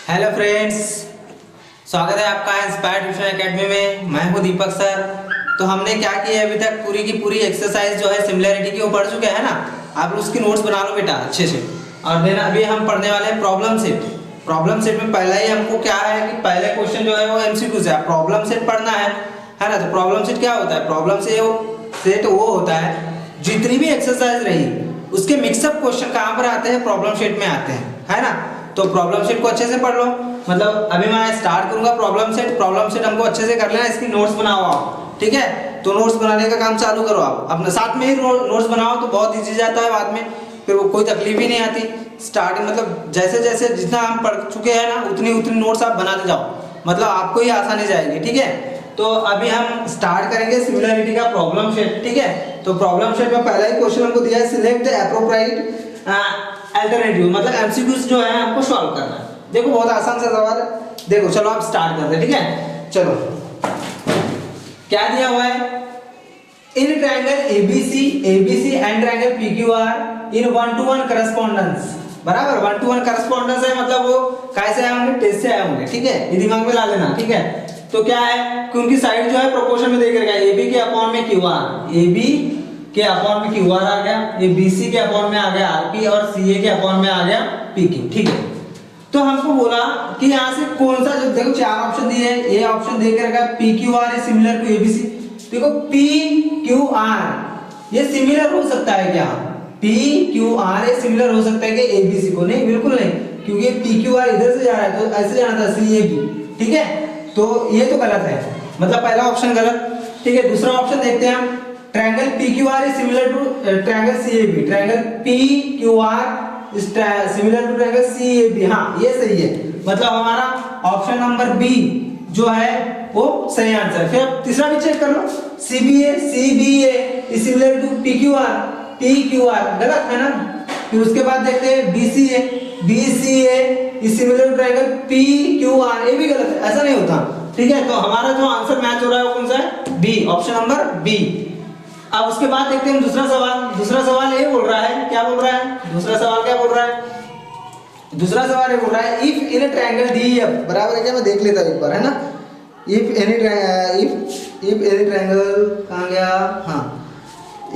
Hello friends, स्वागत है आपका इंस्पायर ट्यूशन एकेडमी में। मैं हूं दीपक सर। तो हमने क्या किया अभी तक, पूरी की पूरी एक्सरसाइज जो है सिमिलैरिटी की वो पढ़ चुके हैं ना। आप लोग उसकी नोट्स बना लो बेटा अच्छे से। और देन अभी हम पढ़ने वाले हैं प्रॉब्लम सेट। प्रॉब्लम सेट में पहला ही हमको क्या है कि पहले क्वेश्चन जो है वो एमसीक्यू से है, प्रॉब्लम सेट पढ़ना है ना। तो प्रॉब्लम सेट क्या होता है? प्रॉब्लम सेट वो होता है जितनी भी एक्सरसाइज रही उसके मिक्सअप क्वेश्चन कहाँ पर आते हैं? प्रॉब्लम सेट में आते हैं, है ना। तो प्रॉब्लम सेट को अच्छे से पढ़ लो। मतलब अभी मैं स्टार्ट करूंगा प्रॉब्लम सेट हमको अच्छे से कर लेना। इसकी नोट्स बनाओ आप, ठीक है। तो नोट्स बनाने का काम चालू करो आप अपने साथ में ही। नोट्स बनाओ तो बहुत इजी जाता है, बाद में फिर वो कोई तकलीफ ही नहीं आती। स्टार्टिंग मतलब जैसे जैसे जितना हम पढ़ चुके हैं ना उतनी उतनी नोट्स आप बनाते जाओ, मतलब आपको ही आसानी जाएगी, ठीक है। तो अभी हम स्टार्ट करेंगे सिमिलरिटी का प्रॉब्लम सेट, ठीक है। तो प्रॉब्लम सेट में पहला ही क्वेश्चन हमको दिया है, सिलेक्ट द एप्रोप्रिएट अल्टरनेटिव, मतलब एमसीक्यूज जो है आपको सॉल्व करना है। देखो बहुत आसान सा सवाल है। देखो चलो आप स्टार्ट करते हैं, ठीक है। चलो क्या दिया हुआ है? इन triangle ABC and triangle PQR in 1-to-1 correspondence, बराबर 1-to-1 करस्पॉन्डेंस है, मतलब वो कैसे आए होंगे? टेस्ट से आए होंगे, ठीक है। ये दिमाग में ला लेना, ठीक है। तो क्या है कि उनकी साइड जो है प्रोपोर्शन में देकर गया, एबी के अपॉन में क्यूआर, एबी के अपॉन में क्यूआर आ गया, ये बीसी के अपॉन में आ गया आरपी, और सीए के अपॉन में आ गया पीक्यू, ठीक है। तो हमको बोला कि यहाँ से कौन सा, जो देखो चार ऑप्शन दिए हैं, ये ऑप्शन देकर रखा है PQR is similar to ABC. देखो पीक्यूआर ये सिमिलर हो सकता है क्या? पीक्यूआर ये सिमिलर हो सकता है कि एबीसी को? नहीं, बिल्कुल नहीं, क्योंकि पीक्यूआर इधर से जा रहा है तो ऐसे जाना था सीएबी, ठीक है। तो ये तो गलत है, मतलब पहला ऑप्शन गलत, ठीक है। दूसरा ऑप्शन देखते हैं हम, triangle PQR is similar to triangle CAB, triangle PQR similar to triangle CAB, हाँ ये सही है। मतलब हमारा ऑप्शन नंबर बी जो है वो सही आंसर। फिर तीसरा भी चेक कर लो, CBA is similar to PQR गलत है ना। फिर उसके बाद देखते हैं BCA is similar to triangle PQR, ये भी गलत है, ऐसा नहीं होता, ठीक है। तो हमारा जो आंसर मैच हो रहा है वो कौन सा है? B, option number B. अब उसके बाद देखते हैं दूसरा सवाल ये बोल रहा है, क्या बोल रहा है? दूसरा सवाल क्या बोल रहा है? दूसरा सवाल ये बोल रहा है, if in a triangle DF, बराबर है क्या? मैं देख लेता हूं एक बार, है ना। इफ एनी ट्रायंगल कहां गया? हाँ,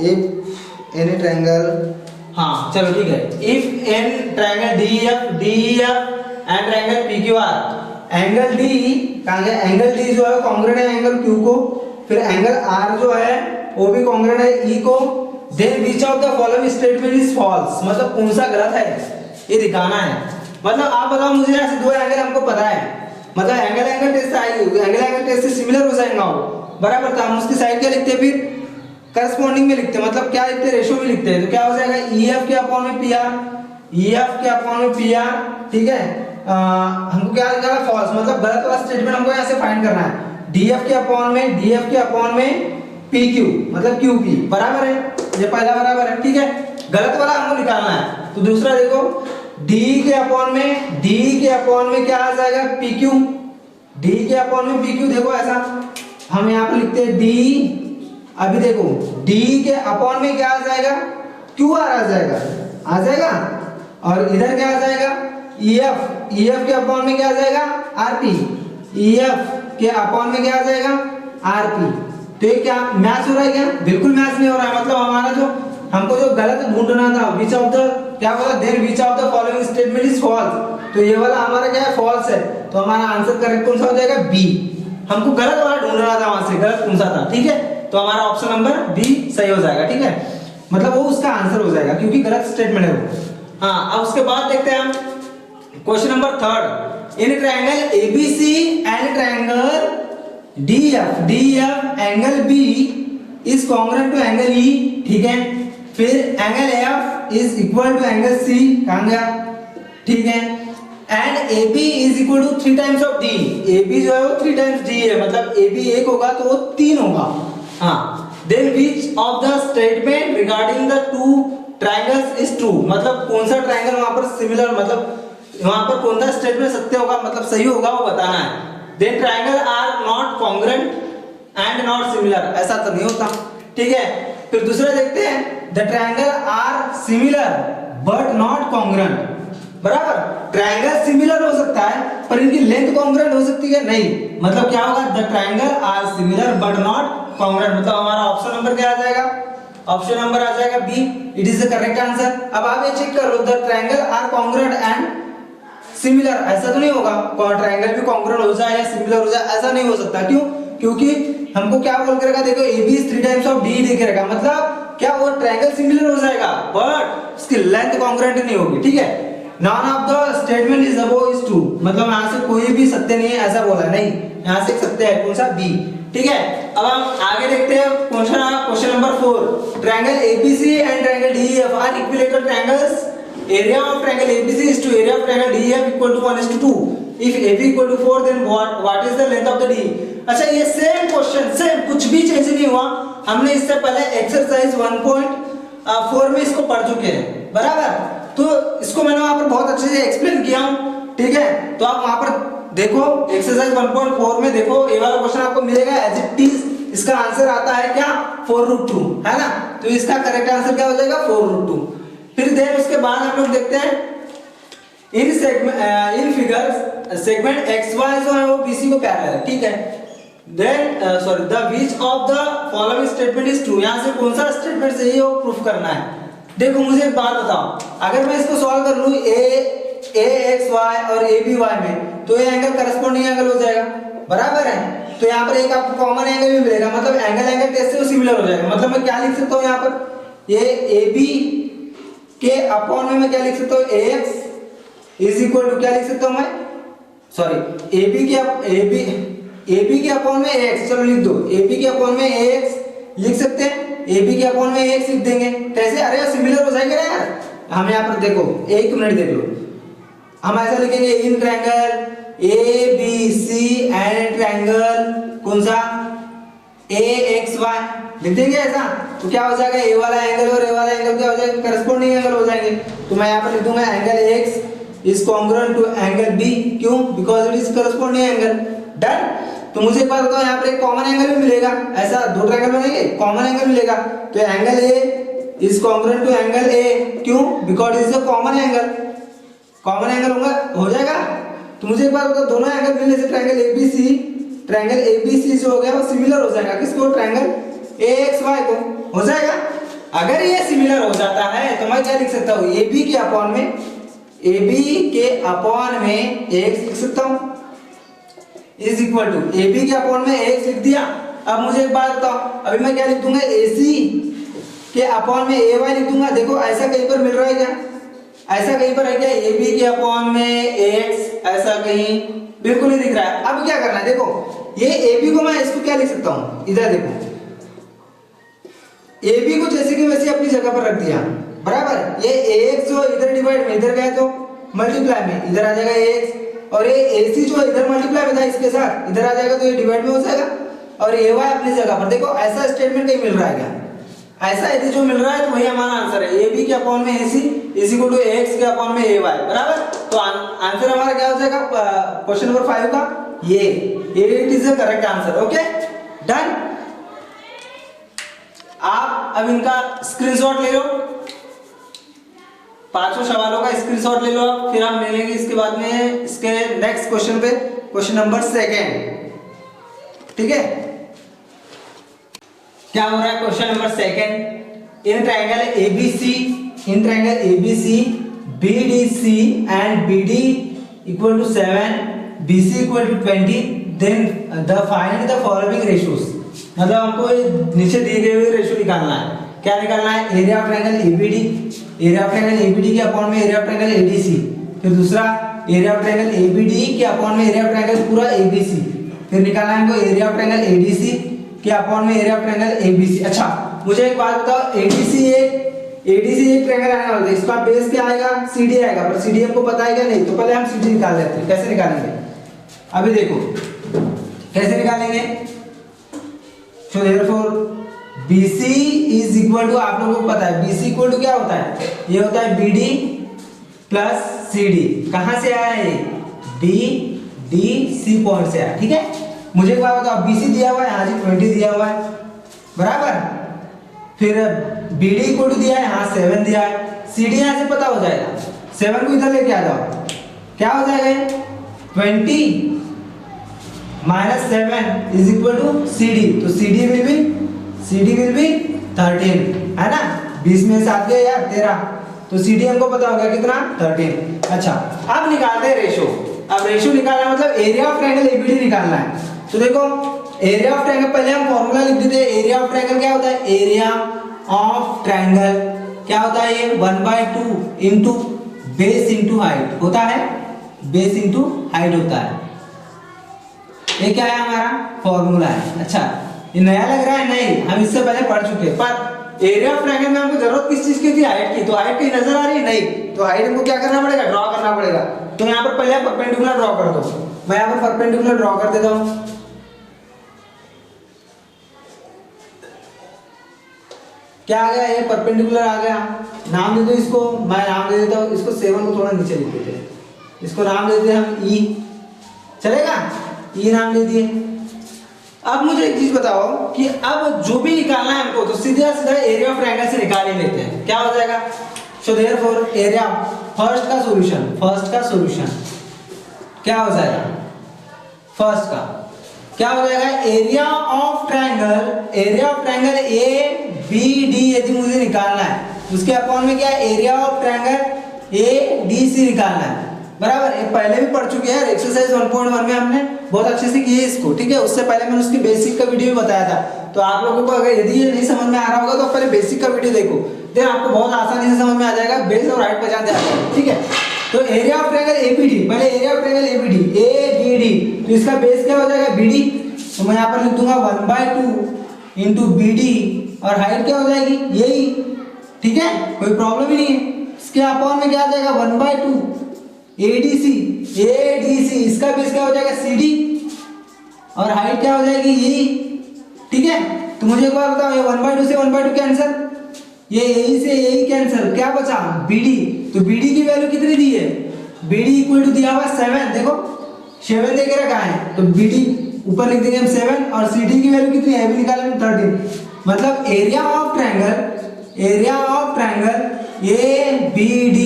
इफ एनी ट्रायंगल, हाँ चलो ठीक है। If an triangle DF and triangle PQR, angle D कहां गया? एंगल डी जो है कॉन्ग्रुएंट है एंगल क्यू को, फिर एंगल आर जो है वो भी कॉन्ग्रुएंट है ई को। Then which of the following statement is false, मतलब कौन सा गलत है ये दिखाना है। मतलब आप बताओ मुझे, ऐसे दो एंगल हमको पता है, मतलब एंगल टेस्ट से आएगी, एंगल टेस्ट से सिमिलर हो जाएगा वो, बराबर। तो हम उसकी साइड क्या लिखते हैं? फिर करस्पॉन्डिंग में लिखते हैं, मतलब क्या लिखते हैं? रेशियो में लिखते हैं। तो क्या हो जाएगा? ईएफ के अपॉन में पीआर, ईएफ के अपॉन में पीआर, ठीक है। हमको क्या लिखना है? फॉल्स, मतलब गलत वाला स्टेटमेंट हमको यहाँ से फाइंड करना है। डीएफ के अपॉन में पीक्यू, मतलब क्यूपी, बराबर है, ये पहला बराबर है, ठीक है। गलत वाला हमको निकालना है। तो दूसरा देखो, डी के अपॉन में क्या आ जाएगा? पीक्यू, डी के अपॉन में पीक्यू। देखो ऐसा हम यहाँ पे लिखते हैं डी, अभी देखो डी के अपॉन में क्या आ जाएगा? क्यूआर आ जाएगा, और इधर क्या आ जाएगा? ईएफ के अपॉन में क्या आ जाएगा? आरपी, ईएफ के अपॉन में क्या आ जाएगा? आरपी। तो ये क्या मैच हो रहा है? क्या बिल्कुल मैच नहीं हो रहा है। मतलब हमारा जो हमको जो गलत ढूंढना था, विच ऑफ द, क्या बोला? Then which of the following statement is false, तो ये वाला हमारा क्या है? फॉल्स है। तो हमारा आंसर करेक्ट कौन सा हो जाएगा? बी। हमको गलत वाला ढूंढना था, वहां से गलत कौन सा था, ठीक है। तो हमारा ऑप्शन नंबर बी सही हो जाएगा, ठीक है। मतलब वो उसका आंसर हो जाएगा क्योंकि गलत स्टेटमेंट है वो। हाँ, अब उसके बाद देखते हैं हम question number third, in triangle ABC and triangle DF angle B is congruent to angle E, ठीक है। फिर angle F is equal to angle C, कहां गया? ठीक है। And AB is equal to 3 times of D, AB जो है वो 3 टाइम्स D है, मतलब AB 1 होगा तो वो 3 होगा, हाँ। Then which of the statement regarding the two triangles is true, मतलब कौन सा ट्रायंगल वहां पर सिमिलर, मतलब वहां पर कौन सा स्टेटमेंट सत्य होगा, मतलब सही होगा, वो बताना है। Then triangle are not congruent and not similar, ऐसा तो नहीं होता, ठीक है। फिर दूसरा देखते हैं, the triangle are similar but not congruent, बराबर। ट्रायंगल सिमिलर हो सकता है पर इनकी लेंथ कॉन्ग्रुएंट हो सकती है नहीं। मतलब क्या होगा, the triangle are similar but not congruent. मतलब हमारा ऑप्शन नंबर क्या आ जाएगा, ऑप्शन नंबर आ जाएगा B, it is the correct answer. अब आप ये चेक कर लो, the triangle are congruent and similar, ऐसा तो नहीं होगा ट्रायंगल भी कॉन्ग्रुएंट हो जाए या सिमिलर हो जाए, ऐसा नहीं हो सकता। क्यों? क्योंकि हमको क्या बोल के रखा, देखो A B is 3 times of D देके रखा, मतलब क्या वो ट्रायंगल सिमिलर हो जाएगा बट उसकी लेंथ कॉन्ग्रुएंट नहीं होगी। ठीक है, none of the statement is above is true, मतलब यहां से कोई भी सत्य नहीं है ऐसा बोला नहीं, यहां से सत्य है कौन सा, बी। ठीक है, अब हम आगे देखते हैं question number 4। Triangle ABC and triangle DEF are equilateral triangles, area of triangle ABC is to area of triangle DEF equal to 1:2. If AB equal to 4 then what is the length of the D? अच्छा, ये same question, same, कुछ भी change नहीं हुआ। हमने इससे पहले exercise 1.4 में इसको पढ़ चुके हैं, बराबर। तो इसको मैंने वहां पर बहुत अच्छे से एक्सप्लेन किया हूं। ठीक है, तो आप वहां पर देखो एक्सरसाइज 1.4 में देखो, ये वाला क्वेश्चन आपको मिलेगा एज इट इज। इसका आंसर आता है क्या, 4√2, है ना। तो इसका करेक्ट आंसर क्या हो जाएगा, 4√2। फिर देन उसके बाद हम लोग देखते हैं इन फिगर्स सेगमेंट XY जो है वो BC को पैरेलल है। ठीक है, then sorry the which of the following statement is true, यहां से कौन सा स्टेटमेंट सही है वो प्रूफ करना है। देखो मुझे एक बात बताओ, अगर मैं इसको सॉल्व कर लूं AXY और ABY में, तो ये एंगल करस्पॉन्डिंग एंगल हो जाएगा, बराबर है। तो यहाँ पर एक आपको कॉमन एंगल भी मिलेगा, मतलब एंगल टेस्ट से वो सिमिलर हो जाएगा। मतलब मैं क्या लिख सकता हूँ यहाँ पर, ये AB के अपॉन में मैं क्या लिख सकता हूँ, AX इज इक्वल टू क्या लिख सकता हूँ मैं, सॉरी AB के अपॉन में AX, चलो लिख दो, AB के अपॉन में AX लिख सकते हैं, AB के अपॉन में AX लिख देंगे। कैसे, अरे सिमिलर हो जाएगा ना यार। हम यहाँ पर देखो, एक मिनट देख लो, हम ऐसा लिखेंगे इन ट्रायंगल ABC एंड ट्रायंगल कौन सा AXY लिख देंगे ऐसा। तो क्या हो जाएगा, ए वाला एंगल और ए वाला एंगल क्या हो जाएगा, करस्पॉन्डिंग एंगल हो जाएंगे। तो मैं यहाँ पर लिख दूंगा angle X is congruent to angle B, क्यों, because it is corresponding angle. Done. तो मुझे एक बात बताओ, यहाँ पर एक कॉमन एंगल भी मिलेगा, ऐसा दो ट्रायंगल बनेंगे, कॉमन एंगल मिलेगा। तो angle A is congruent to angle A, क्यों, because it is a common angle, common angle हो जाएगा। तो मुझे एक बात बताओ, दोनों एंगल मिलने से ट्रायंगल ABC जो हो गया वो सिमिलर हो जाएगा किसको, ट्रायंगल AXY को, हो जाएगा। अगर ये सिमिलर हो जाता है तो मैं क्या लिख सकता हूँ, AB के अपॉन में AX लिख सकता हूँ, इज इक्वल टू AB के अपॉन में AX लिख दिया। अब मुझे एक बात बताओ, अभी मैं क्या लिख दूंगा, AC के अपॉन में AY लिख दूंगा। देखो ऐसा कहीं पर मिल रहा है क्या, ऐसा कहीं पर है क्या, AB के अपॉन में AX, ऐसा कहीं बिल्कुल नहीं दिख रहा है। अब क्या करना है, देखो ये AB को मैं इसको क्या लिख सकता हूँ, इधर देखो AB को जैसे कि वैसे अपनी जगह पर रख दिया, बराबर। ये AX जो इधर डिवाइड में इधर गया तो मल्टीप्लाई में इधर आ जाएगा AX, और ये AC जो इधर मल्टीप्लाई में था इसके साथ इधर आ जाएगा, तो ये डिवाइड में हो जाएगा, और AY अपनी जगह पर। देखो ऐसा स्टेटमेंट कहीं मिल रहा है क्या, ऐसा यदि जो मिल रहा है तो वही हमारा आंसर है, AB के अपॉन में AC is equal to AX के अपॉन में AY, बराबर। तो आंसर हमारा क्या हो जाएगा क्वेश्चन नंबर 5 का, ये it is the correct answer. Okay, done. आप अब इनका स्क्रीनशॉट ले लो, पांचों सवालों का स्क्रीनशॉट ले लो आप, फिर हम मिलेंगे इसके बाद में इसके नेक्स्ट क्वेश्चन पे, क्वेश्चन नंबर 2। ठीक है, क्या हो रहा है question number 2। In triangle ABC BDC and BD equal to 7, BC equal to 20, then the find the following ratios. मतलब हमको नीचे दिए गए हुए रेशियो निकालना है। क्या निकालना है, एरिया ऑफ ट्रायंगल ABD के अपॉन में एरिया ऑफ ट्रायंगल ADC, फिर दूसरा एरिया ऑफ ट्रायंगल ABD के अपॉन में एरिया ऑफ ट्रायंगल पूरा ABC, फिर निकालना है हमको एरिया ऑफ ट्रायंगल ADC के अपॉन में एरिया ऑफ ट्रायंगल ABC। अच्छा मुझे एक बात बताओ, ADC एक ट्रायंगल आने वाला है, इसका बेस क्या आएगा, CD आएगा, पर CD हमको पता है क्या नहीं, तो पहले हम CD निकाल लेते हैं। कैसे निकालेंगे, अभी देखो कैसे निकालेंगे। So therefore BC is equal to, आप लोगों को पता है BC इक्वल टू क्या होता है, ये होता है BD प्लस CD। कहां से आया है, BDC पॉइंट से आया। ठीक है, मुझे एक बात बताओ, BC दिया हुआ है, यहाँ से 20 दिया हुआ है, बराबर। फिर BD इक्वल टू दिया है, यहाँ 7 दिया है, CD यहाँ से पता हो जाएगा। 7 को इधर लेके आ जाओ, क्या हो जाएगा 20 minus 7 is equal to CD, तो CD विल बी 13 है ना, 20 में 7 गए यार 13, तो CD हमको पता होगा कितना 13। अच्छा अब निकालते हैं रेशो। अब रेशो निकालना मतलब एरिया ऑफ ट्रायंगल ABD निकालना है। तो देखो एरिया ऑफ ट्रायंगल, पहले हम फॉर्मूला लिख देते हैं। एरिया ऑफ ट्रायंगल क्या होता है, एरिया ऑफ ट्रायंगल क्या होता है, ये 1/2 इंटू बेस इंटू हाइट होता है, बेस इंटू हाइट होता है। ये क्या है हमारा फॉर्मूला है। अच्छा ये नया लग रहा है, नहीं हम इससे पहले पढ़ चुके हैं, पर एरिया ऑफ ट्रायंगल में हमको जरूरत किस चीज की थी, हाइट की। तो हाइट कहीं नजर आ रही है, नहीं, तो हाइट हमको क्या करना पड़ेगा, ड्रॉ करना पड़ेगा। तो यहाँ पर पहले परपेंडिकुलर ड्रॉ कर दो, मैं यहाँ पर परपेंडिकुलर ड्रॉ कर देता हूँ। क्या आ गया, ये परपेंडिकुलर आ गया। नाम दे दो इसको, मैं नाम दे देता हूँ इसको 7 को थोड़ा नीचे लिख देते हैं, इसको नाम दे देते हैं हम E, चलेगा, E नाम दे दिए। अब मुझे एक चीज बताओ कि अब जो भी निकालना है हमको, तो सीधा सीधा एरिया ऑफ ट्रायंगल से निकाल ही लेते हैं, क्या हो जाएगा। सो देयरफॉर एरिया, फर्स्ट का सॉल्यूशन क्या हो जाएगा, फर्स्ट का क्या हो जाएगा, एरिया ऑफ ट्रायंगल ABD यदि मुझे निकालना है, उसके अपॉन में क्या है, एरिया ऑफ ट्रायंगल ADC निकालना है, बराबर। ये पहले भी पढ़ चुके हैं, एक्सरसाइज 1.1 में हमने बहुत अच्छे से किए इसको, ठीक है। उससे पहले मैंने उसकी बेसिक का वीडियो भी बताया था, तो आप लोगों को अगर यदि ये नहीं समझ में आ रहा होगा तो पहले बेसिक का वीडियो देखो, देन आपको बहुत आसानी से समझ में आ जाएगा, बेस और हाइट पहचान जाएगा, ठीक है। तो एरिया ऑफ ट्रायंगल ABD, पहले एरिया ऑफ ट्रायंगल ABD, तो इसका बेस क्या हो जाएगा BD, तो मैं यहाँ पर लिख दूंगा 1/2 इंटू BD, और हाइट क्या हो जाएगी यही, ठीक है, कोई प्रॉब्लम ही नहीं है। इसके अपॉन में क्या आ जाएगा 1/2 ADC, इसका बेस क्या हो जाएगा CD, और हाइट क्या हो जाएगी यही, ठीक है। तो मुझे एक बार बताओ, ये 1/2 से 1/2 कैंसिल, ये यही से यही कैंसिल, क्या बचा BD, तो BD की वैल्यू कितनी दी है, BD इक्वल टू दिया हुआ 7, देखो 7 दे के रखा है, तो BD ऊपर लिख देंगे हम 7, और CD की वैल्यू कितनी है, अभी निकाला हमने 13, मतलब एरिया ऑफ ट्रायंगल ABD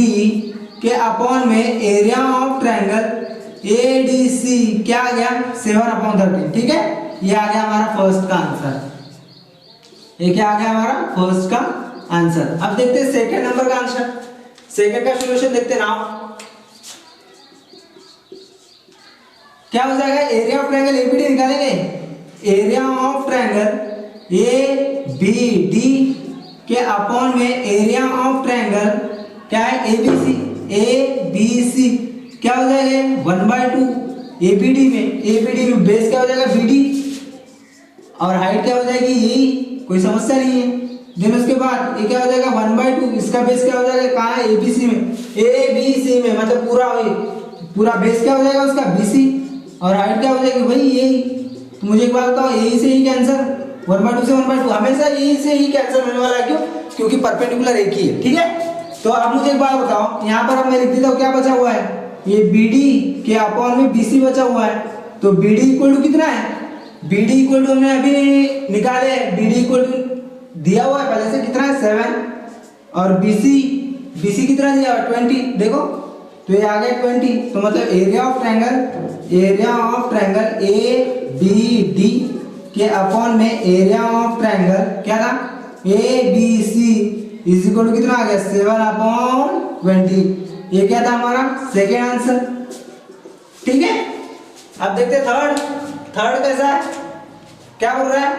के अपॉन में एरिया ऑफ ट्रायंगल ADC क्या आ गया 7/13, ठीक है। ये आ गया हमारा फर्स्ट का आंसर, ये क्या आ गया हमारा फर्स्ट का आंसर। अब देखते हैं सेकंड नंबर का आंसर, सेकंड का सॉल्यूशन देखते हैं नाउ। क्या हो जाएगा, एरिया ऑफ ट्रायंगल ABD निकालेंगे, एरिया ऑफ ट्रायंगल ABD के अपॉन में एरिया ऑफ ट्रायंगल क्या है ABC, क्या हो जाएगा 1/2 ABD में बेस क्या हो जाएगा BD, और हाइट क्या हो जाएगी यही, कोई समस्या नहीं है। देन उसके बाद ये क्या हो जाएगा 1/2, इसका बेस क्या हो जाएगा, कहाँ है ABC में, मतलब पूरा बेस क्या हो जाएगा उसका BC, और हाइट क्या हो जाएगी वही यही। तो मुझे एक बात बताओ, यही से ही कैंसर 1/2 से 1/2 हमेशा यही से ही कैंसर होने वाला है, क्यों, क्योंकि परपेंडिकुलर एक ही है, ठीक है। तो अब मुझे एक बात बताओ, यहाँ पर अब मैं लिख देता हूँ क्या बचा हुआ है, ये BD के अपॉन में BC बचा हुआ है, तो BD इक्वल टू कितना है, BD इक्वल टू हमने अभी निकाले, BD इक्वल टू दिया हुआ है पहले से कितना है 7, और BC कितना दिया हुआ 20, देखो तो ये आ गया 20, तो मतलब एरिया ऑफ ट्रायंगल ABD के अपॉन में एरिया ऑफ ट्रायंगल क्या था ABC इज इक्वल टू कितना आ गया 7/20, ये क्या था हमारा सेकेंड आंसर, ठीक है। अब देखते हैं थर्ड कैसा है, क्या बोल रहा है,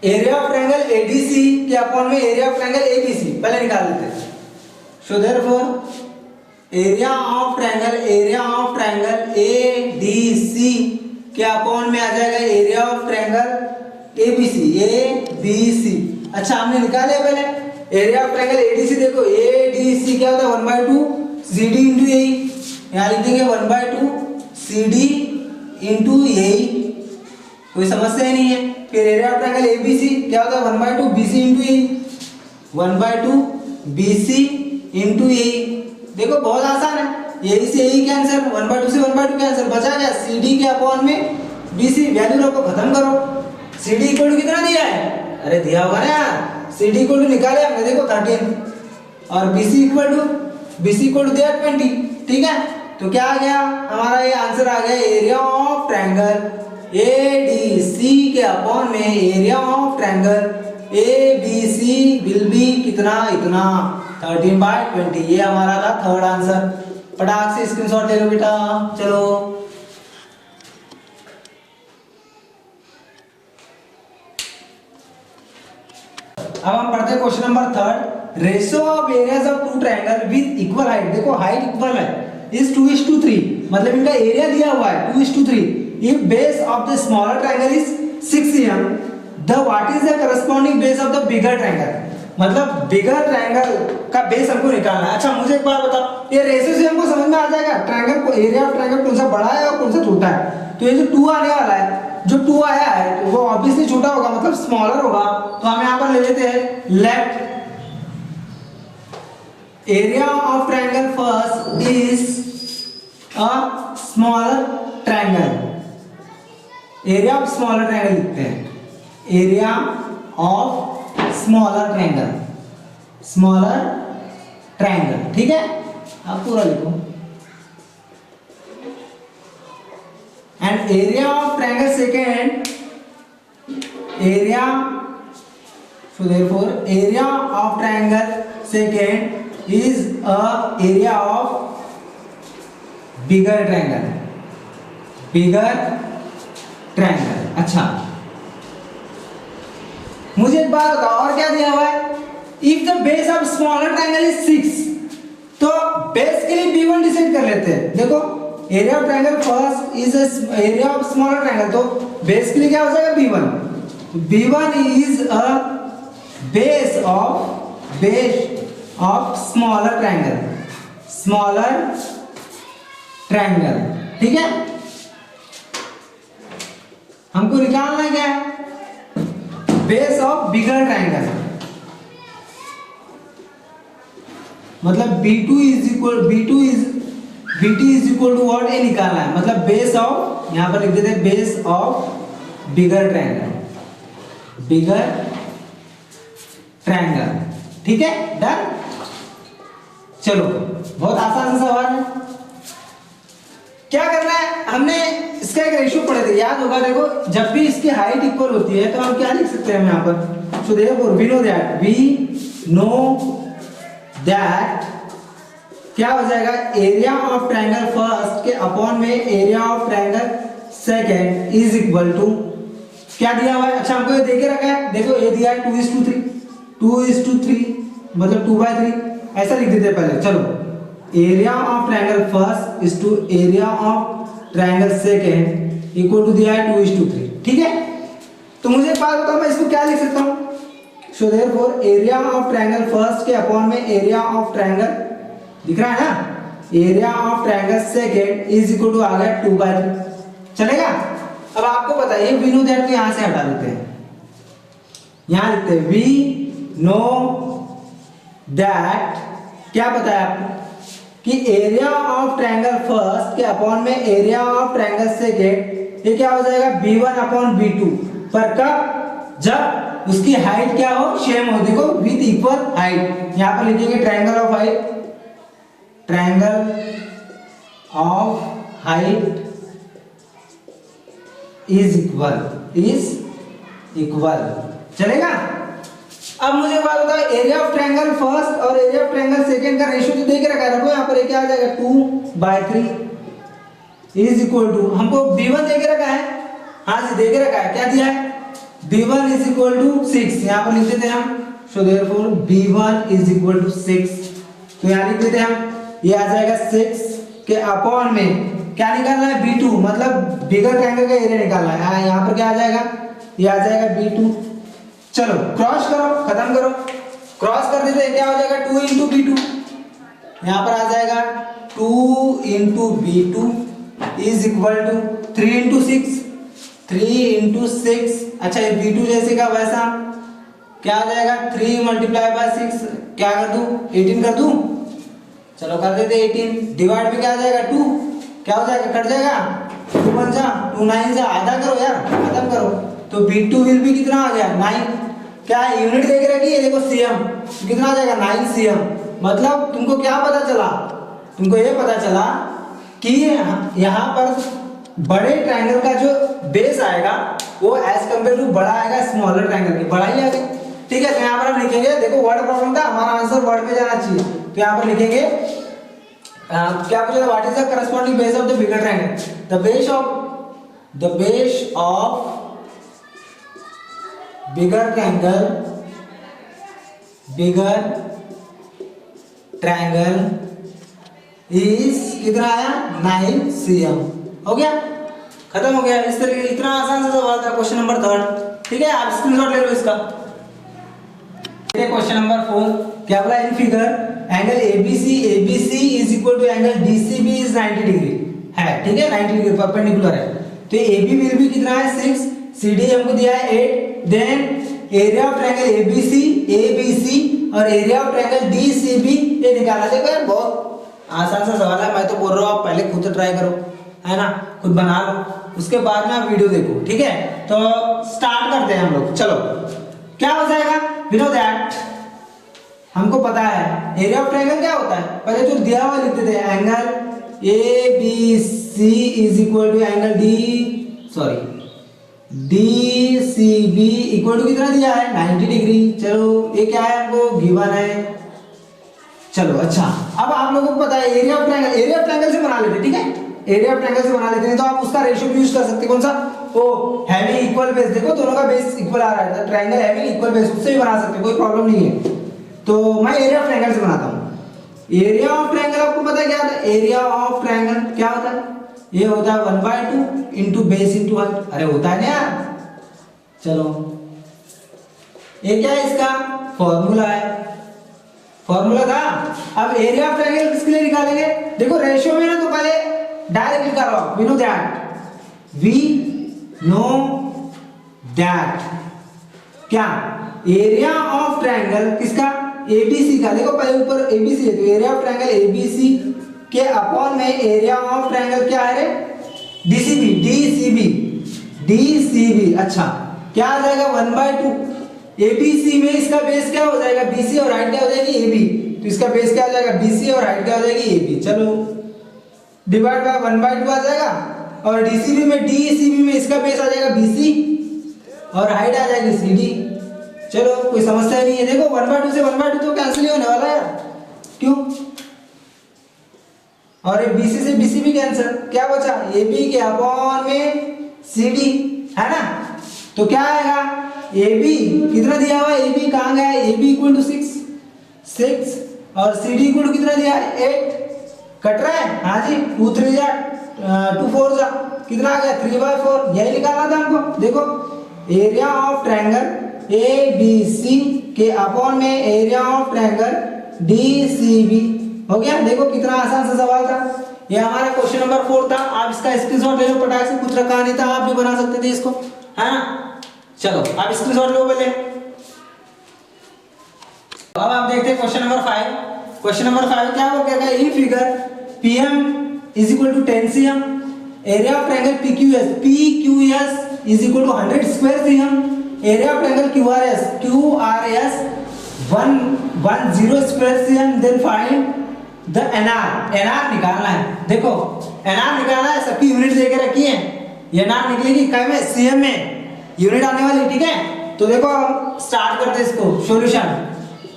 एरिया ऑफ ट्रायंगल ADC के अपॉन में एरिया ऑफ ट्रायंगल ABC, पहले निकाल लेते हैं। So therefore area of triangle ADC के अपॉन में आ जाएगा एरिया ऑफ ट्रायंगल ABC। अच्छा हमने निकाले पहले एरिया ऑफ ट्रायंगल ADC, देखो ADC क्या होता है 1/2 CD इंटू AE, यहाँ लिख देंगे 1/2 CD इंटू AE, कोई समस्या ही नहीं है। फिर एरिया ऑफ ट्रायंगल ABC क्या होता है 1/2 BC into AE, 1/2 BC into AE, देखो बहुत आसान है, यही से यही कैंसर, 1/2 से 1/2 कैंसर, बचा क्या CD के अपॉन में BC, वैल्यू रखो खत्म करो। CD इक्वल टू कितना दिया है, अरे दिया होगा ना यार, CD इक्वल टू निकाले हमने देखो 13, और BC equal to BC equal to दिया 20, ठीक है। तो क्या आ गया हमारा ये आंसर आ गया एरिया ऑफ ट्रायंगल ADC के अपॉन में area of triangle ABC will be कितना, इतना 13/20। ये हमारा था थर्ड आंसर। फटाक से स्क्रीनशॉट ले लो बेटा। चलो अब हम पढ़ते हैं question number third. Ratio of areas of two triangle with equal height, देखो हाइट इक्वल है, इज 2:3, मतलब इनका एरिया दिया हुआ है 2:3। If base of the smaller triangle is 6 cm, the what is the corresponding base of the bigger triangle, मतलब bigger triangle का base हमको निकालना है। अच्छा मुझे एक बात बताओ, ये रेशियो से हमको समझ में आ जाएगा ट्रायंगल को, एरिया ऑफ ट्रायंगल कौन सा बड़ा है और कौन सा छोटा है। तो ये जो 2 आने वाला है, जो 2 आया है वो ऑब्वियसली छोटा होगा, मतलब स्मॉलर होगा। तो हम यहाँ पर ले लेते हैं left area of triangle first is a smaller triangle. Area of smaller triangle लिखते हैं, area of smaller triangle, smaller triangle, ठीक है। आप पूरा लिखो। And area of triangle second, area, so therefore area of triangle second is a area of bigger triangle, bigger triangle। अच्छा मुझे एक बात बताओ और क्या दिया हुआ है, if the base of smaller triangle is 6, तो बेस के लिए B1 डिसाइड कर लेते हैं। देखो area of triangle first is area of smaller triangle, तो बेस के लिए क्या हो जाएगा B1। B1 is a base of smaller triangle, ठीक है। हमको निकालना क्या है, बेस ऑफ बिगर ट्रायंगल, मतलब BT is equal to what, A निकालना है, मतलब बेस ऑफ, यहां पर लिख देते हैं base of bigger triangle, bigger triangle, ठीक है। डन। चलो बहुत आसान सा सवाल है। क्या करना है, हमने इसका एक रेशियो पढ़े थे, याद होगा। देखो जब भी इसकी हाइट इक्वल होती है तो हम क्या लिख सकते हैं यहाँ पर, so therefore we know that क्या हो जाएगा, एरिया ऑफ ट्रायंगल फर्स्ट के अपॉन में area of triangle second is equal to क्या दिया हुआ है। अच्छा हमको ये देके रखा है, देखो ये दिया है 2:3, मतलब 2/3 ऐसा लिख देते हैं पहले। चलो area of triangle first is to area of triangle second equal to दिया है 2:3, ठीक है। तो मुझे एक बात बताओ, मैं इसको क्या लिख सकता हूँ, so therefore area of triangle first के अपॉन में एरिया ऑफ ट्रायंगल, दिख रहा है ना, area of triangle second is equal to आ गया 2/3, चलेगा। अब आपको बताइए वी नो दैट को यहां से हटा देते हैं, यहां लिखते हैं वी नो दैट, क्या पता है आपको कि एरिया ऑफ ट्रायंगल फर्स्ट के अपॉन में एरिया ऑफ ट्रायंगल सेकंड, ये क्या हो जाएगा B1 अपॉन B2, पर कब, जब उसकी हाइट क्या हो, सेम हो। देखो विद इक्वल हाइट, यहां पर लिखेंगे triangle of height, triangle of height is equal, चलेगा। अब मुझे बात बताओ, एरिया ऑफ ट्रायंगल फर्स्ट और एरिया ऑफ ट्रायंगल सेकंड का रेशियो तो देके रखा है, देखो यहाँ पर क्या आ जाएगा 2/3 इज इक्वल टू, हमको B1 देके रखा है, हाँ जी देके रखा है, क्या दिया है B1 इज इक्वल टू 6, यहाँ पर लिख देते हैं हम, so therefore B1 is equal to 6, तो यहाँ लिख देते हैं हम, ये आ जाएगा 6 के अपॉन में क्या निकालना है B2, मतलब बिगर ट्रायंगल का एरिया निकालना है। यहाँ पर क्या आ जाएगा, ये आ जाएगा B2। चलो क्रॉस करो, खत्म करो, क्रॉस कर देते हैं, क्या हो जाएगा 2 इंटू B2, यहाँ पर आ जाएगा 2 into B2 is equal to 3 into 6। अच्छा ये B2 जैसे का वैसा क्या आ जाएगा 3 मल्टीप्लाई बाय 6, क्या कर दूं 18 कर दूं, चलो कर देते 18, डिवाइड में क्या आ जाएगा 2, क्या हो जाएगा कट जाएगा 2 1 जा 2 9 जा, आधा करो यार, खत्म करो। तो B2 विल भी कितना आ गया 9, क्या यूनिट देख रखी है, देखो cm, कितना आ जाएगा 9 cm, मतलब तुमको क्या पता चला, तुमको ये पता चला कि यहाँ पर बड़े ट्रायंगल का जो बेस आएगा वो एज कम्पेयर टू बड़ा आएगा स्मॉलर ट्रायंगल के, बड़ा ही आएगा। ठीक है, तो यहाँ पर हम लिखेंगे, देखो वर्ड प्रॉब्लम था, हमारा आंसर वर्ड पे जाना चाहिए, तो यहाँ पर लिखेंगे क्या पूछा था, what is the corresponding base of the bigger triangle, the base of bigger triangle is कितना आया 9 cm। हो गया, खत्म हो गया। इस तरीके इतना आसान सा सवाल था, क्वेश्चन नंबर 3। ठीक है, आप स्क्रीनशॉट ले लो इसका। क्वेश्चन नंबर 4 क्या बोला, in figure angle ABC is equal to angle DCB is 90 degree है। ठीक है, 90 डिग्री परपेंडिकुलर है, तो AB विल भी कितना है 6, CD हमको दिया है 8, then area of triangle ABC और एरिया ऑफ ट्रायंगल DCB ये निकालना। देखो यार बहुत आसान सा सवाल है, मैं तो बोल रहा हूँ आप पहले खुद ट्राई करो, है ना, खुद बना लो, उसके बाद में आप वीडियो देखो। ठीक है, तो स्टार्ट करते हैं हम लोग। चलो क्या हो जाएगा, वी नो दैट, हमको पता है एरिया ऑफ ट्रायंगल क्या होता है, पहले जो दिया हुआ लिखते थे, angle ABC is equal to angle DCB equal to कितना दिया है 90 डिग्री। चलो ये क्या है, हमको गिवन है। चलो अच्छा, अब आप लोगों को पता है एरिया ऑफ ट्रायंगल से बना लेते, ठीक है, एरिया ऑफ ट्रायंगल से बना लेते हैं, तो आप उसका रेशियो भी यूज कर सकते हैं। कौन सा, वो हैविंग इक्वल बेस, देखो दोनों का बेस इक्वल आ रहा है, ट्रायंगल हैविंग इक्वल बेस, उससे भी बना सकते हैं, कोई प्रॉब्लम नहीं है। तो मैं एरिया ऑफ ट्रायंगल से बनाता हूं। एरिया ऑफ ट्रायंगल आपको पता है क्या होता है, एरिया ऑफ ट्रायंगल क्या होता है, ये होता है 1/2 इंटू बेस इंटू हाइट। अरे होता है ना यार, चलो ये क्या है, इसका फॉर्मूला है, फॉर्मूला था। अब एरिया ऑफ ट्रायंगल किसके लिए निकालेंगे, देखो रेशियो में ना, तो पहले डायरेक्ट निकालो, वी नो दैट क्या, एरिया ऑफ ट्रायंगल किसका, ABC का, देखो पहले ऊपर ABC है, तो एरिया ऑफ ट्रायंगल ABC के अपॉन में एरिया ऑफ ट्रायंगल क्या है रे, DCB। अच्छा क्या आ जाएगा 1/2, ABC में इसका बेस क्या हो जाएगा BC और हाइट क्या हो जाएगी AB, तो इसका बेस क्या हो जाएगा BC और हाइट क्या हो जाएगी AB। चलो डिवाइड बाय 1/2 आ जाएगा, और DCB में इसका बेस आ जाएगा BC और हाइट आ जाएगी CD। चलो कोई समस्या नहीं है, देखो 1/2 से 1/2 तो कैंसिल ही होने वाला है, क्यों, और BC से BC भी कैंसिल, क्या बचा AB के अपॉन में CD, है ना, तो क्या आएगा, AB कितना दिया हुआ है, AB कहाँ गया है, AB इक्वल टू 6 और CD इक्वल टू कितना दिया है 8, कट रहा है, हाँ जी, 2 3 जा 2 4 जा कितना आ गया 3/4, यही निकालना था हमको। देखो एरिया ऑफ ट्रायंगल ABC के अपॉन में एरिया ऑफ ट्रायंगल DCB हो गया। देखो कितना आसान सा सवाल था, ये हमारा क्वेश्चन नंबर 4 था। आप इसका स्क्रीनशॉट ले लो, पटाख से, कुछ रखा नहीं था, आप भी बना सकते थे इसको, है ना। चलो आप स्क्रीनशॉट लो पहले। अब आप देखते हैं क्वेश्चन नंबर 5। क्वेश्चन नंबर 5 क्या हो गया, in figure PM is equal to 10 cm, area of triangle PQS is equal to 100 square cm, area of triangle QRS 110 square cm, then find the NR निकालना है। देखो NR निकालना है, सबकी unit देके रखी है, ये NR निकलेगी क्या में, CM में यूनिट आने वाली, ठीक है। तो देखो हम स्टार्ट करते हैं इसको सॉल्यूशन,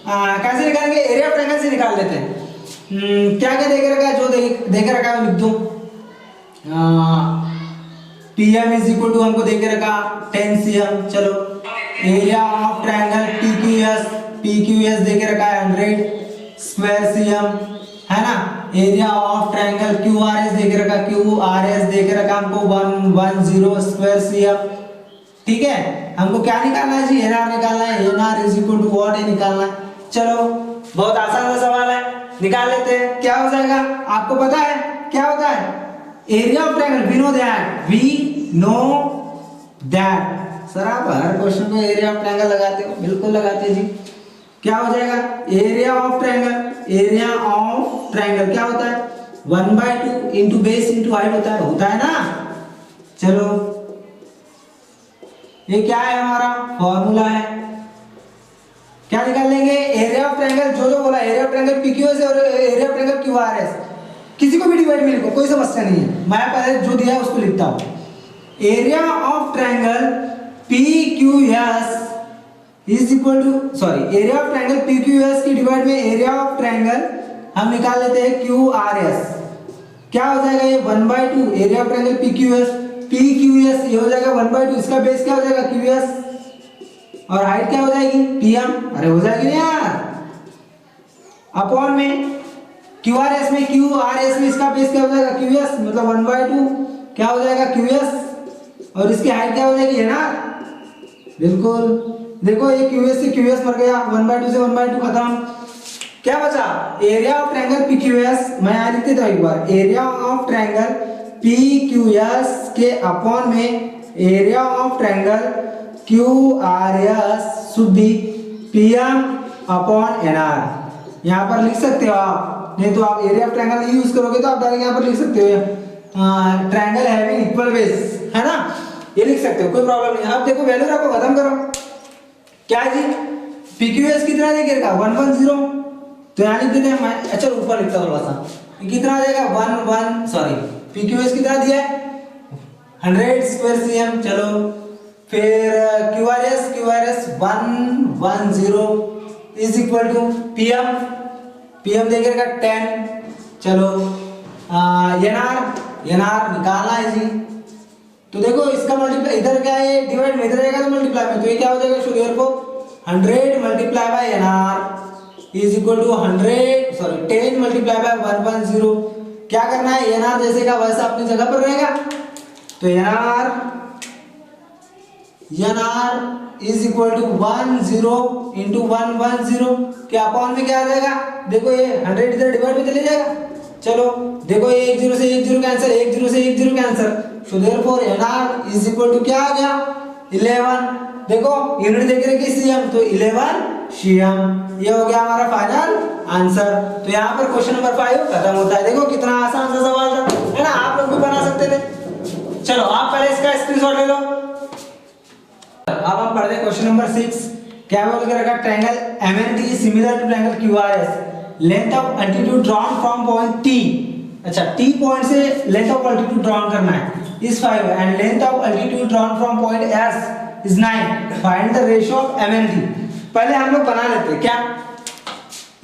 कैसे निकालेंगे, एरिया ऑफ ट्रायंगल से निकाल लेते हैं। क्या क्या देके रखा है, जो देके रखा है लिख दो। PM इज इक्वल टू हमको देके रखा 10 cm। चलो एरिया ऑफ ट्रायंगल PQS देके रखा है 100 स्क्वायर cm, है ना। एरिया ऑफ ट्रायंगल QRS देके रखा हमको 110 स्क्वायर cm, ठीक है। हमको क्या निकालना है जी, NR निकालना है, NR is equal to what, ये निकालना है। चलो बहुत आसान सा सवाल है, निकाल लेते हैं। क्या हो जाएगा, आपको पता है क्या होता है, area of triangle we know that. Sir आप हर क्वेश्चन में एरिया ऑफ ट्रायंगल लगाते हो, बिल्कुल लगाते हैं जी। क्या हो जाएगा, एरिया ऑफ ट्रायंगल क्या होता है 1/2 इंटू बेस इंटू हाइट होता है ना। चलो ये क्या है, हमारा फॉर्मूला है, क्या निकाल लेंगे, एरिया ऑफ ट्रायंगल, जो बोला एरिया ऑफ ट्रायंगल पीक्यूएस और एरिया ऑफ ट्रायंगल क्यूआरएस, किसी को भी डिवाइड में लिखो, कोई समस्या नहीं है, मैं पहले जो दिया है उसको लिखता हूं। Area of triangle PQS is equal to, sorry, area of triangle PQS की डिवाइड में एरिया ऑफ ट्रायंगल हम निकाल लेते हैं क्यूआरएस, क्या हो जाएगा ये 1/2, एरिया ऑफ ट्रायंगल पीक्यूएस ये हो जाएगा 1/2, इसका बेस क्या हो जाएगा क्यूएस, और हाइट क्या हो जाएगी पीएम, अरे हो जाएगी ना यार, अपॉन में क्यूआरएस में, क्यूआरएस में इसका बेस क्या हो जाएगा क्यूएस, मतलब 1/2 क्या हो जाएगा क्यूएस, और इसकी हाइट क्या हो जाएगी है ना, बिल्कुल, देखो ये क्यूएस से क्यूएस मर गया, 1/2 से 1/2 खत्म, क्या बचा, एरिया ऑफ ट्रायंगल पीक्यूएस, मैं यहां लिख देता हूं एक बार, एरिया ऑफ ट्रायंगल पीक्यूएस के अपॉन में area of triangle QRS should be PM upon NR, यहां पर लिख सकते हो आप, नहीं तो आप एरिया ऑफ ट्रायंगल नहीं यूज करोगे तो आप डायरेक्ट यहां पर लिख सकते हो ट्रायंगल हैविंग इक्वल बेस, है ना, ये लिख सकते हो, कोई प्रॉब्लम नहीं। अब देखो वैल्यू रखो, खत्म करो, क्या है जी, पीक्यूएस कितना देगा 110, तो यहां लिख देते हैं, मैं अच्छा ऊपर लिखता हूं थोड़ा सा, कितना आ जाएगा 11, सॉरी पीक्यूएस कितना दिया है 100 स्क्वायर सीएम, चलो फिर QRS 110 is equal to PM देगा 10, चलो एनआर निकालना है जी, तो देखो इसका मल्टीप्लाई, इधर क्या है डिवाइड में, इधर रहेगा तो मल्टीप्लाई में, तो ये क्या हो जाएगा, so therefore 100 multiply by NR is equal to 10 multiply by 110, क्या करना है, एनआर जैसे का वैसा अपनी जगह पर रहेगा, तो NR is equal to 10 into 110 के अपॉन में क्या आ जाएगा, देखो ये 100 इधर डिवाइड में चले जाएगा, चलो देखो ये 1 0 से 1 0 कैंसिल, 1 0 से 1 0 cancel, so therefore NR is equal to क्या आ गया 11, देखो यूनिट देख रहे कि सीएम, तो 11 सीएम, ये हो गया हमारा फाइनल आंसर। तो यहाँ पर क्वेश्चन नंबर 5 खत्म होता है, देखो कितना आसान सा सवाल था, है ना, आप लोग भी बना सकते थे। चलो आप पहले इसका स्क्रीनशॉट ले लो। अब हम पढ़ते हैं क्वेश्चन नंबर 6, क्या बोल के रखा, triangle MNT is similar to triangle QRS, length of altitude drawn from point T, अच्छा टी पॉइंट से लेंथ ऑफ अल्टीट्यूड ड्रॉन करना है, is 5 and length of altitude drawn from point S is 9, find the ratio of MNT. पहले हम लोग बना लेते हैं, क्या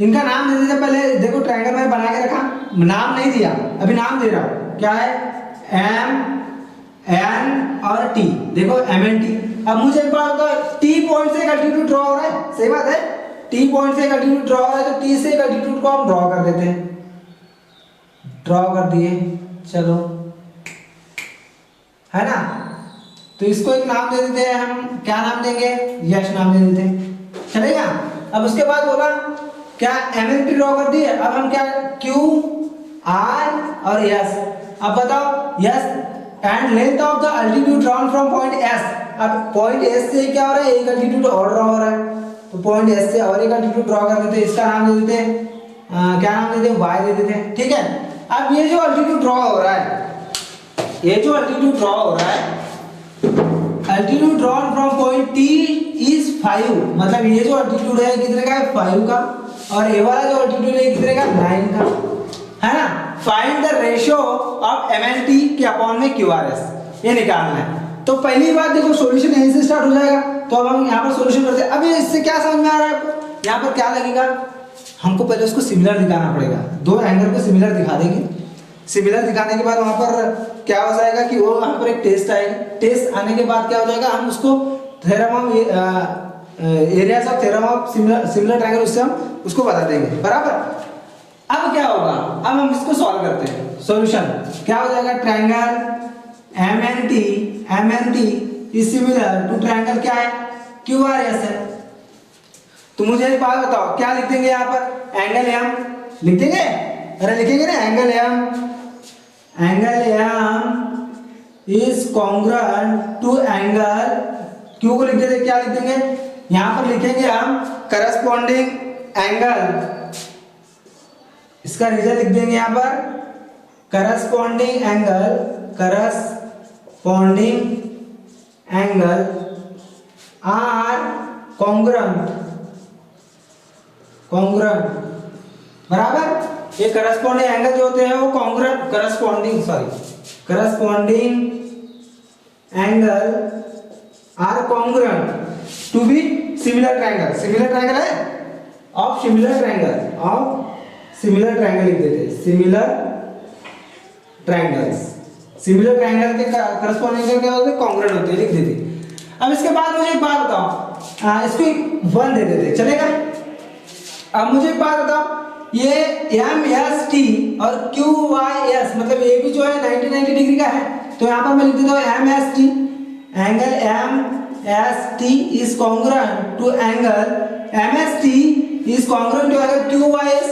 इनका नाम दे देते, पहले देखो ट्रायंगल मैंने बना के रखा, नाम नहीं दिया, अभी नाम दे रहा हूं, क्या है एम एन और टी, देखो एम एन टी। अब मुझे एक बात बताओ, टी पॉइंट से एक अल्टीट्यूड ड्रॉ हो रहा है, सही बात है, टी पॉइंट से एक अल्टीट्यूड ड्रॉ हो रहा है, तो टी से एक अल्टीट्यूड को हम ड्रॉ कर देते हैं, ड्रॉ कर दिए, चलो है ना, तो इसको एक नाम दे देते हैं हम, क्या नाम देंगे, यश नाम दे देते हैं, चलेगा। अब उसके बाद बोला क्या एम एन टी ड्रॉ कर दिए, अब हम क्या क्यू आर और यस, अब बताओ yes and length of the altitude drawn from point S, अब पॉइंट एस से क्या हो रहा है, एक अल्टीट्यूड और ड्रॉ हो रहा है, तो पॉइंट एस से और एक अल्टीट्यूड ड्रॉ कर देते हैं, इसका नाम दे देते हैं क्या नाम देते हैं, वाई दे देते हैं, ठीक है। अब ये जो अल्टीट्यूड ड्रॉ हो रहा है, ये जो अल्टीट्यूड ड्रॉ हो रहा है, altitude drawn from point T is 5, मतलब ये जो अल्टीट्यूड है कितने का है 5 का, और ये वाला जो अल्टीट्यूड है कितने का 9 का, है ना। Find the ratio of MNT के अपॉन में क्यूआरएस, ये निकालना है। तो पहली बात देखो सॉल्यूशन यहीं से स्टार्ट हो जाएगा, तो अब हम यहाँ पर सॉल्यूशन करते हैं। अब इससे क्या समझ में आ रहा है आपको, यहाँ पर क्या लगेगा, हमको पहले उसको सिमिलर दिखाना पड़ेगा, दो एंगल को सिमिलर दिखा देंगे, सिमिलर दिखाने के बाद वहाँ पर क्या हो जाएगा कि वो वहाँ पर एक टेस्ट आएगा, टेस्ट आने के बाद क्या हो जाएगा, हम उसको theorem of areas of theorem of similar triangle, उससे हम उसको बता देंगे, बराबर। अब क्या होगा, अब हम इसको सॉल्व करते हैं, सॉल्यूशन क्या हो जाएगा, triangle MNT is similar to triangle क्या है, क्यूआरएस है। तो मुझे एक बात बताओ, क्या लिख देंगे यहाँ पर, एंगल एम लिख देंगे, अरे लिखेंगे ना, angle M is congruent to angle Q को लिख देते, क्या लिख देंगे, यहाँ पर लिखेंगे हम करस्पॉन्डिंग एंगल, इसका रिजल्ट लिख देंगे यहाँ पर, corresponding angle are congruent congruent, बराबर। ये करस्पॉन्डिंग एंगल जो होते हैं वो congruent corresponding angle are congruent to be similar triangle. Similar triangle है ऑफ सिमिलर ट्रायंगल लिख देते, सिमिलर ट्रायंगल के करस्पॉन्डिंग एंगल क्या होते हैं, कॉन्ग्रुएंट होते हैं, लिख देते। अब इसके बाद मुझे एक बात बताओ, इसको 1 दे देते, चलेगा। अब मुझे एक बात बताओ, ये MST और QYS मतलब ये भी जो है 90 डिग्री का है, तो यहाँ पर मैं लिख देता हूँ MST, angle MST is congruent to angle MST is congruent to angle QYS।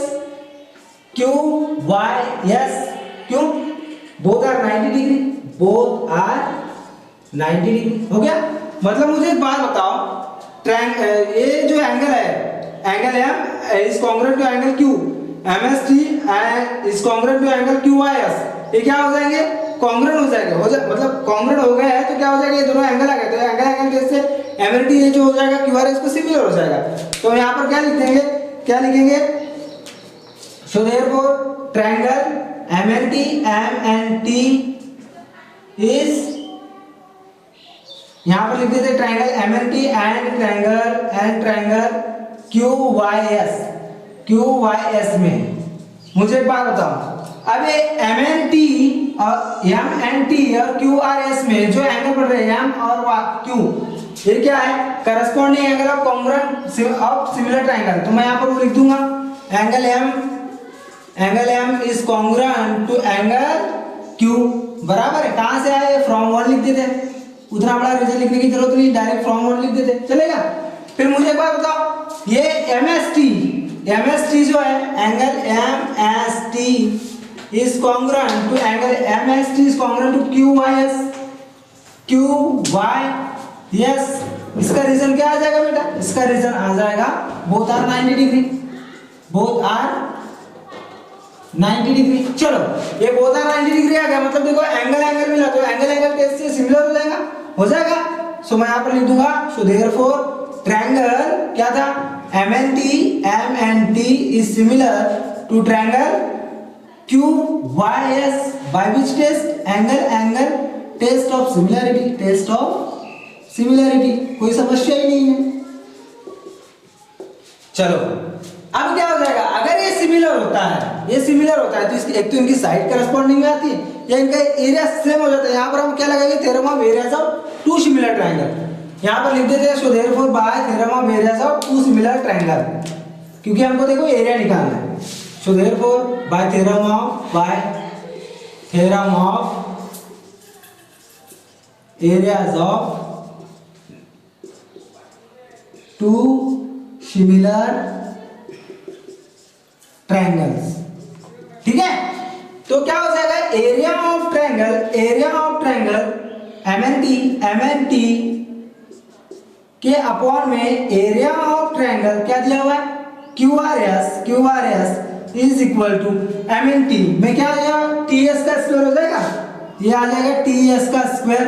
क्यों? बोथ आर 90 डिग्री, हो गया। मतलब मुझे एक बात बताओ, ये जो एंगल है, angle M is congruent to angle Q, MST is congruent to angle QYS, ये क्या हो जाएंगे, कॉन्ग्रुएंट हो जाएगा, मतलब कॉन्ग्रुएंट हो गया है तो क्या हो जाएगा, ये दोनों एंगल आ गए, तो एंगल कैसे MST ये जो हो जाएगा QRS को सिमिलर हो जाएगा। तो यहाँ पर क्या लिखेंगे, so therefore triangle MNT is, यहाँ पर लिख देते triangle MNT and triangle QYS में। मुझे एक बात बताओ, अब ये MNT और QRS में जो एंगल पड़ रहे हैं M और Q, ये क्या है, corresponding angle of congruent of similar triangle. तो मैं यहाँ पर वो लिख दूंगा, angle M is congruent to angle Q, बराबर है। कहां से आए, फ्रॉम 1 लिख देते, उतना बड़ा रीजन लिखने की जरूरत नहीं, डायरेक्ट फ्रॉम 1 लिख देते, चलेगा। फिर मुझे एक बात बताओ, ये MST जो है, angle MST is congruent to angle MST is congruent to QYS। इसका रीजन क्या आ जाएगा बेटा, इसका रीजन आ जाएगा बोथ आर 90 डिग्री, चलो ये बोथ आर 90 डिग्री आ गया, मतलब देखो एंगल मिला तो एंगल टेस्ट से सिमिलर हो जाएगा। सो मैं यहाँ पर लिख दूंगा, सो देयरफॉर ट्रायंगल क्या था, MNT is similar to triangle QYS by which test, angle test of similarity, कोई समस्या ही नहीं है। चलो अब क्या हो जाएगा, अगर ये सिमिलर होता है तो इसकी एक तो इनकी साइड करस्पॉन्डिंग में आती है या इनका एरिया सेम हो जाता है। यहाँ पर हम क्या लगाएंगे, theorem of areas of two similar triangle. यहाँ पर लिख देते हैं, so therefore by theorem of areas of two similar triangle, क्योंकि हमको देखो एरिया निकालना है। So therefore by theorem of areas of two similar triangles, ठीक है। तो क्या हो जाएगा, एरिया ऑफ ट्रायंगल MNT के अपॉन में एरिया ऑफ ट्रायंगल क्या दिया हुआ है, QRS is equal to MNT में क्या आ जाएगा, TS का स्क्वायर हो जाएगा, ये आ जाएगा TS का स्क्वायर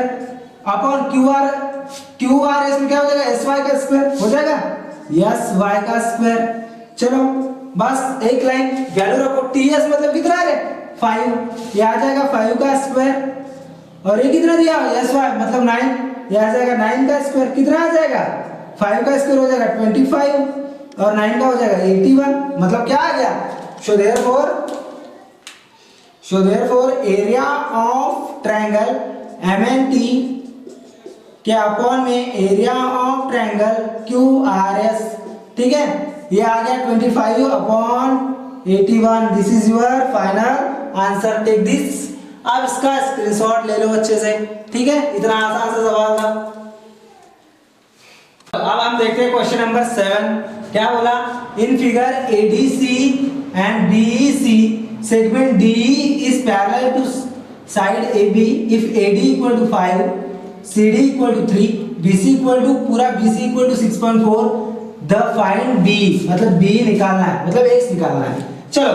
अपॉन QRS में क्या हो जाएगा, SY का स्क्वायर हो जाएगा, SY का स्क्वायर। चलो बस एक लाइन वैल्यू रखो, TS मतलब कितना है, 5, ये आ जाएगा 5 का स्क्वायर, और ये कितना दिया, SY मतलब 9, ये आ जाएगा 9 का स्क्वायर, कितना आ जाएगा, 5 का स्क्वायर हो जाएगा 25 और 9 का हो जाएगा 81, मतलब क्या आ गया, so therefore area of triangle MNT के अपॉन में एरिया ऑफ ट्रायंगल QRS, ठीक है, ये आ गया 25 upon 81। This is your final answer, take this. अब इसका स्क्रीनशॉट ले लो अच्छे से, ठीक है, इतना आसान सा सवाल था। अब हम देखते हैं क्वेश्चन नंबर 7, क्या बोला, in figure ADC and BEC segment DE is parallel to side AB if AD equal to 5, CD equal to 3, BC equal to पूरा BC equal to 6.4, the find B, मतलब B निकालना है, मतलब X निकालना है। चलो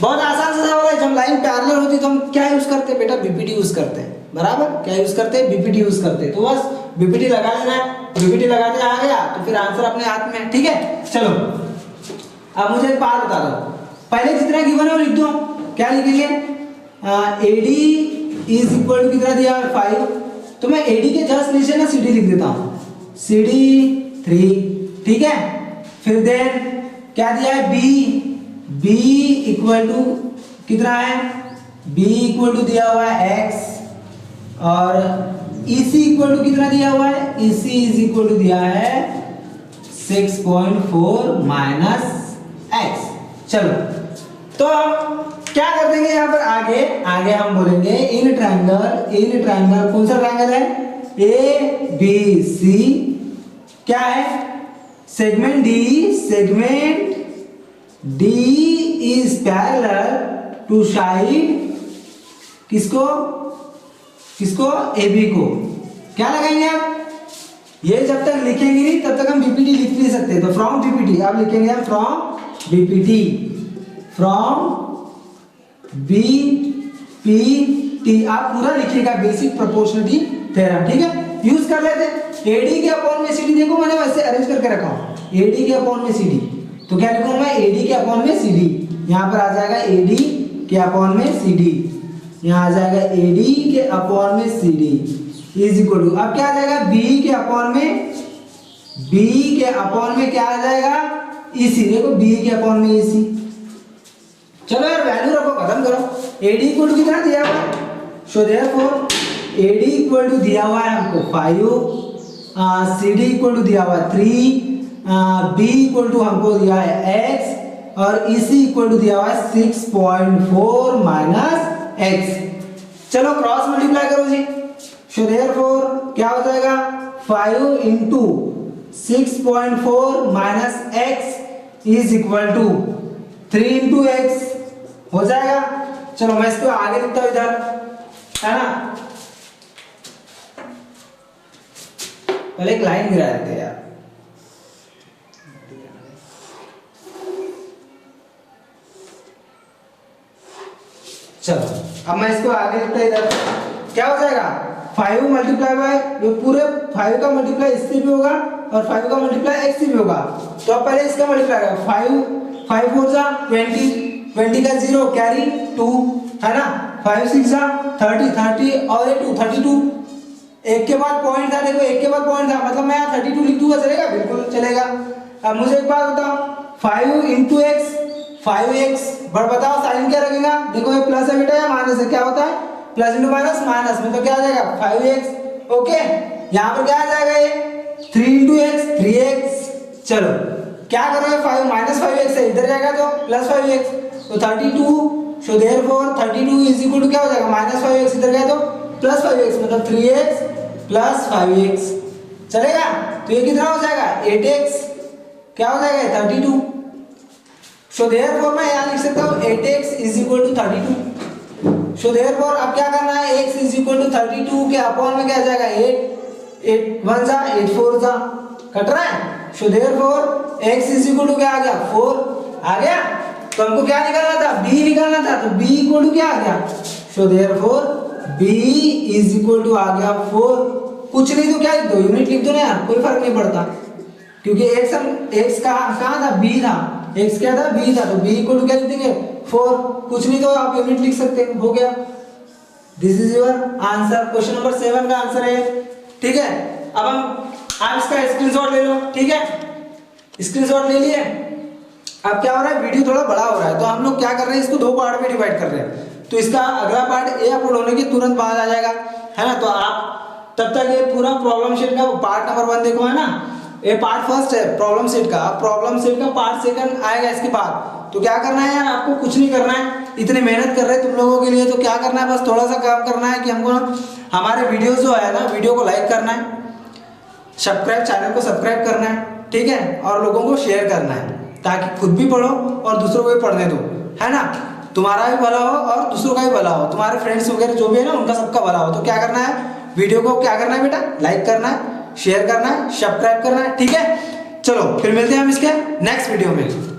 बहुत आसान सा सवाल है। जब लाइन पैरेलल होती तो हम क्या यूज करते हैं बेटा, BPT यूज करते हैं, बराबर, क्या यूज करते हैं, BPT यूज करते हैं। तो बस BPT लगा लेना है, BPT लगाते आ गया तो फिर आंसर अपने हाथ में, ठीक है। चलो अब मुझे एक बात बता दो, पहले जितना गिवन है वो लिख दो। क्या लिखेंगे? AD इज इक्वल टू कितना दिया है 5, तो मैं AD के जस्ट नीचे ना CD लिख देता हूँ, CD 3, ठीक है। फिर देन क्या दिया है? B इक्वल टू कितना है? B इक्वल टू दिया हुआ है x, और EC इक्वल टू कितना दिया हुआ है? EC इज इक्वल टू दिया है 6.4 माइनस x। चलो तो क्या कर देंगे यहाँ पर? आगे हम बोलेंगे इन ट्रायंगल कौन सा ट्रायंगल है? ABC, क्या है? Segment D is parallel to side किसको AB को। क्या लगाएंगे आप? ये जब तक लिखेंगे नहीं तब तक हम BPT लिख नहीं सकते, तो फ्रॉम BPT अब लिखेंगे हम फ्रॉम BPT आप पूरा लिखिएगा, बेसिक प्रोपोर्शनलिटी थ्योरम, ठीक है। यूज कर लेते AD के अपॉन में CD, देखो मैंने वैसे अरेंज करके रखा हूं, AD के अपॉन में CD, तो क्या लिखूंगा मैं? AD के अपॉन में CD, यहाँ पर आ जाएगा AD के अपॉन में CD, यहाँ आ जाएगा AD के अपॉन में CD इज इक्वल टू, अब क्या आ जाएगा? B के अपॉन में क्या आ जाएगा? EC, देखो B के अपॉन में EC। चलो यार वैल्यू रखो, खत्म करो। AD इक्वल टू कितना दिया हुआ है? So therefore AD equal to दिया हुआ है हमको 5, CD इक्वल टू दिया हुआ है 3, B इक्वल टू हमको दिया है x, और EC इक्वल टू दिया हुआ है 6.4 माइनस x। चलो क्रॉस मल्टीप्लाई करो जी। सो देयरफॉर क्या हो जाएगा? 5 into 6.4 minus x is equal to 3 into x हो जाएगा। चलो मैं इसको आगे लिखता हूं इधर, है ना। पहले एक लाइन गिरा देते हैं यार, चलो अब मैं इसको आगे लिखता हूं इधर। क्या हो जाएगा? 5 मल्टीप्लाई बाय, जो पूरे 5 का मल्टीप्लाई इससे भी होगा और 5 का मल्टीप्लाई x से भी होगा, तो अब पहले इसका मल्टीप्लाई करें। 5 4 जा 20 का 0 कैरी 2, है ना। 5 6 जा 30 और 2 32, एक के बाद पॉइंट था, देखो एक के बाद पॉइंट था, मतलब मैं यहाँ 32 लिख दूंगा, चलेगा? बिल्कुल चलेगा। अब मुझे एक बात बताओ, 5 इंटू x 5x, बट बताओ साइन क्या रखेगा? देखो ये प्लस है बेटा या माइनस है? क्या होता है? प्लस इंटू माइनस माइनस में, तो क्या आ जाएगा? 5x। ओके, यहाँ पर क्या आ जाएगा? ये 3 इंटू x 3x। चलो क्या करोगे? 5 माइनस 5x है, इधर जाएगा तो प्लस 5x, तो 32। So therefore 32 is equal to क्या हो जाएगा? माइनस 5x, इधर गया तो प्लस 5x, मतलब 3x प्लस 5x। चलेगा? तो ये कितना हो जाएगा? 8x। क्या हो जाएगा? 32। सो देयरफॉर मैं यहाँ लिख सकता हूँ 8x is equal to 32। So therefore अब क्या करना है? x इज इक्वल टू 32 के अपॉन में क्या आ जाएगा? 8 1 जा 8 4 जा, कट रहा है। So therefore x is equal to क्या आ गया? 4 आ गया। तो हमको क्या निकालना था? b निकालना था, तो b इक्वल टू क्या आ गया? So therefore b is equal to आ गया 4। कुछ नहीं तो क्या लिख दो? यूनिट लिख दो ना यार, कोई फर्क नहीं पड़ता, क्योंकि x कहाँ था? b था, x क्या था? b था, तो b इक्वल टू क्या लिख देंगे? 4। कुछ नहीं तो आप यूनिट लिख सकते हैं, हो गया। This is your answer, question number 7 का आंसर है, ठीक है। अब आप इसका स्क्रीनशॉट ले लो, ठीक है। स्क्रीनशॉट ले लिए। अब क्या हो रहा है? वीडियो थोड़ा बड़ा हो रहा है, तो हम लोग क्या कर रहे हैं? इसको 2 पार्ट में डिवाइड कर रहे हैं, तो इसका अगला पार्ट ये अपलोड होने के तुरंत बाद आ जाएगा, है ना। तो आप तब तक ये पूरा प्रॉब्लम शीट का पार्ट नंबर 1 देखो, है ना। ये पार्ट फर्स्ट है प्रॉब्लम शीट का, प्रॉब्लम शीट का पार्ट सेकंड आएगा इसके बाद। तो क्या करना है यार? आपको कुछ नहीं करना है, इतनी मेहनत कर रहे हैं तुम लोगों के लिए, तो क्या करना है? बस थोड़ा सा काम करना है कि हमको हमारे वीडियो जो है ना, वीडियो को लाइक करना है, चैनल को सब्सक्राइब करना है, ठीक है, और लोगों को शेयर करना है, ताकि खुद भी पढ़ो और दूसरों को भी पढ़ने दो, है ना। तुम्हारा भी भला हो और दूसरों का भी भला हो, तुम्हारे फ्रेंड्स वगैरह जो भी है ना, उनका सबका भला हो। तो क्या करना है? वीडियो को क्या करना है बेटा? लाइक करना है, शेयर करना है, सब्सक्राइब करना है, ठीक है। चलो फिर मिलते हैं हम इसके नेक्स्ट वीडियो में।